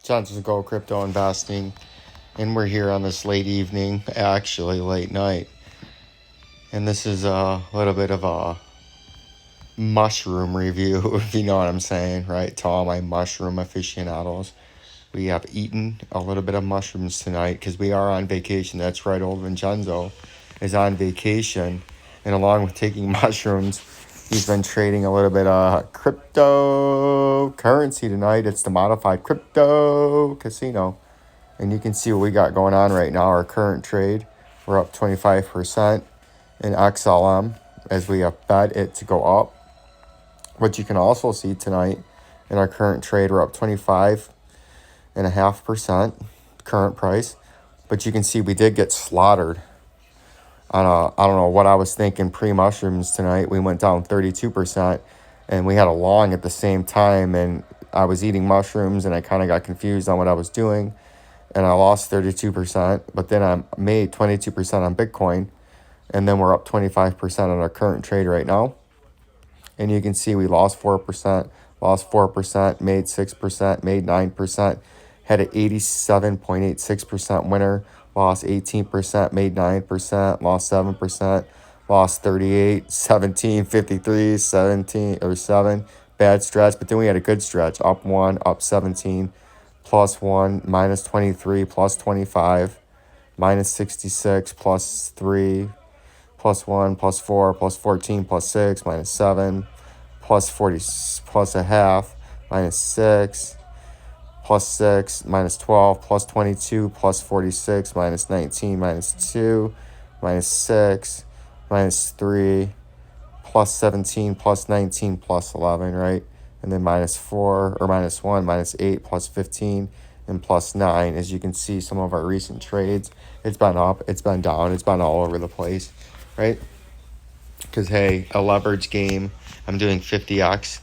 Johnson's Gold Crypto Investing, and we're here on this late evening, actually late night, and this is a little bit of a mushroom review, if you know what I'm saying, right? To all my mushroom aficionados, we have eaten a little bit of mushrooms tonight because we are on vacation. That's right, old Vincenzo is on vacation, and along with taking mushrooms, he's been trading a little bit of cryptocurrency tonight. It's the modified crypto casino. And you can see what we got going on right now. Our current trade, we're up 25% in XLM as we have bet it to go up. What you can also see tonight in our current trade, we're up 25.5% current price. But you can see we did get slaughtered on I don't know what I was thinking pre-mushrooms tonight. We went down 32% and we had a long at the same time, and I was eating mushrooms and I kind of got confused on what I was doing, and I lost 32%, but then I made 22% on Bitcoin, and then we're up 25% on our current trade right now. And you can see we lost 4%, made 6%, made 9%, had an 87.86% winner, lost 18%, made 9%, lost 7%, lost 38, 17, 53, 17, or 7. Bad stretch, but then we had a good stretch. Up 1, up 17, plus 1, minus 23, plus 25, minus 66, plus 3, plus 1, plus 4, plus 14, plus 6, minus 7, plus 40, plus a half, minus 6, plus 6, minus 12, plus 22, plus 46, minus 19, minus 2, minus 6, minus 3, plus 17, plus 19, plus 11, right? And then minus 4, or minus 1, minus 8, plus 15, and plus 9. As you can see, some of our recent trades, it's been up, it's been down, it's been all over the place, right? Because, hey, a leverage game, I'm doing 50x,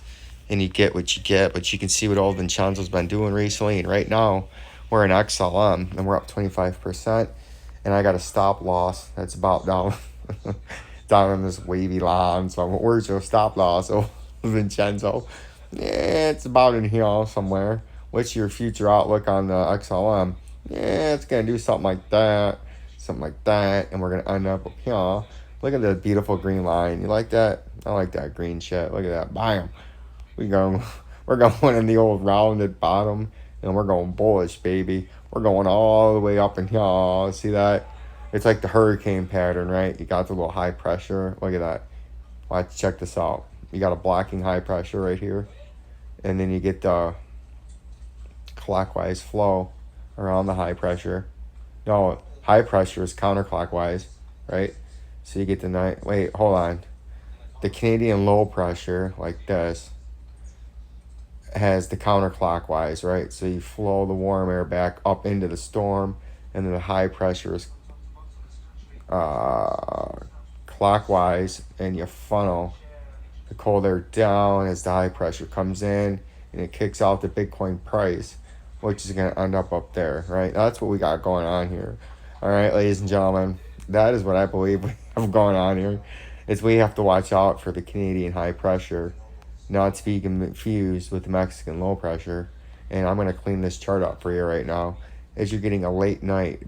and you get what you get, but you can see what old Vincenzo's been doing recently, and right now, we're in XLM, and we're up 25%, and I got a stop loss that's about down, down in this wavy line, so where's your stop loss, old Vincenzo? Yeah, it's about in here somewhere. What's your future outlook on the XLM? Yeah, it's going to do something like that, and we're going to end up up here. Look at the beautiful green line. You like that? I like that green shit. Look at that. Bam. We're going in the old rounded bottom, and we're going bullish, baby. We're going all the way up in here. See that? It's like the hurricane pattern, right? You got the little high pressure. Look at that. Watch, check this out. You got a blocking high pressure right here, and then you get the clockwise flow around the high pressure. No, high pressure is counterclockwise, right? So you get the night. Wait, hold on. The Canadian low pressure, like this, has the counterclockwise, right? So you flow the warm air back up into the storm, and then the high pressure is clockwise, and you funnel the cold air down as the high pressure comes in, and it kicks out the Bitcoin price, which is going to end up there, right? That's what we got going on here. All right, ladies and gentlemen, that is what I believe we have going on here, is we have to watch out for the Canadian high pressure not to be confused with the Mexican low pressure. And I'm going to clean this chart up for you right now, as you're getting a late night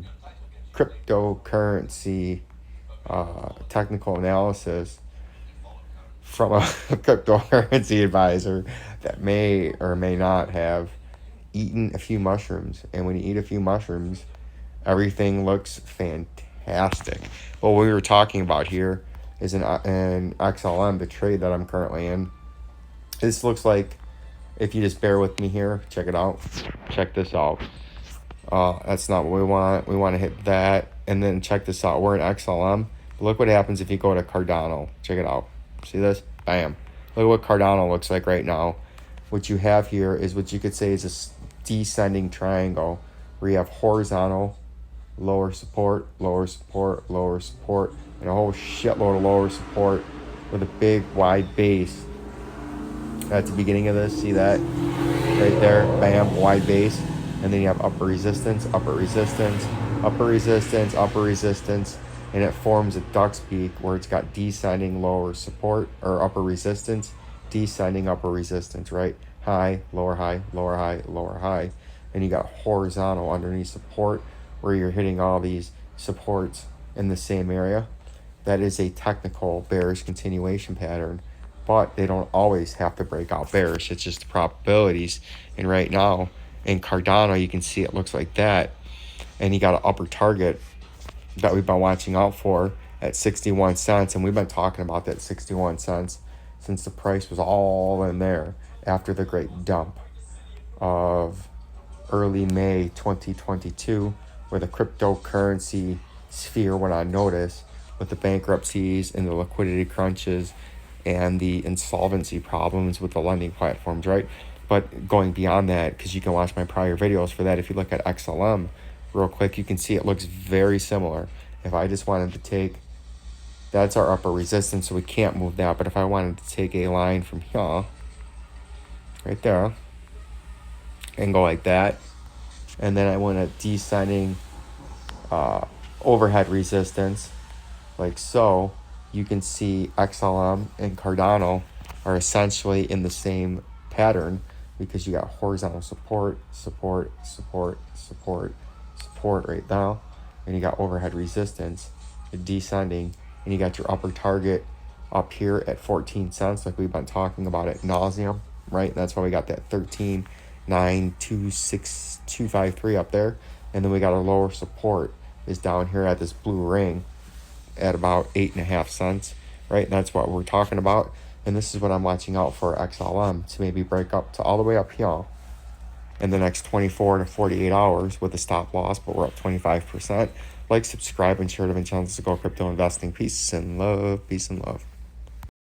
cryptocurrency technical analysis from a cryptocurrency advisor that may or may not have eaten a few mushrooms. And when you eat a few mushrooms, everything looks fantastic. What we were talking about here is an XLM, the trade that I'm currently in. This looks like, if you just bear with me here, check it out. Check this out. That's not what we want. We want to hit that. And then check this out. We're in XLM. Look what happens if you go to Cardano. Check it out. See this? Bam. Look at what Cardano looks like right now. What you have here is what you could say is a descending triangle where you have horizontal, lower support, lower support, lower support, and a whole shitload of lower support with a big wide base. At the beginning of this, see that? Right there, bam, wide base. And then you have upper resistance, upper resistance, upper resistance, upper resistance, and it forms a duck's beak where it's got descending lower support or upper resistance, descending upper resistance, right? High, lower high, lower high, lower high. And you got horizontal underneath support where you're hitting all these supports in the same area. That is a technical bearish continuation pattern, but they don't always have to break out bearish. It's just the probabilities. And right now in Cardano, you can see it looks like that. And you got an upper target that we've been watching out for at 61 cents. And we've been talking about that 61 cents since the price was all in there after the great dump of early May 2022, where the cryptocurrency sphere went on notice with the bankruptcies and the liquidity crunches and the insolvency problems with the lending platforms, right? But going beyond that, because you can watch my prior videos for that, if you look at XLM real quick, you can see it looks very similar. If I just wanted to take, that's our upper resistance, so we can't move that. But if I wanted to take a line from here, right there, and go like that, and then I want a descending overhead resistance, like so, you can see XLM and Cardano are essentially in the same pattern because you got horizontal support, support, support, support, support right now, and you got overhead resistance, descending, and you got your upper target up here at 14 cents, like we've been talking about ad nauseum, right? And that's why we got that 13,926,253 up there, and then we got our lower support is down here at this blue ring at about 8.5 cents, right? And that's what we're talking about. And this is what I'm watching out for XLM to maybe break up to all the way up here in the next 24 to 48 hours with a stop loss, but we're up 25%. Like, subscribe, and share to Vincenzo's Go Crypto Investing. Peace and love. Peace and love.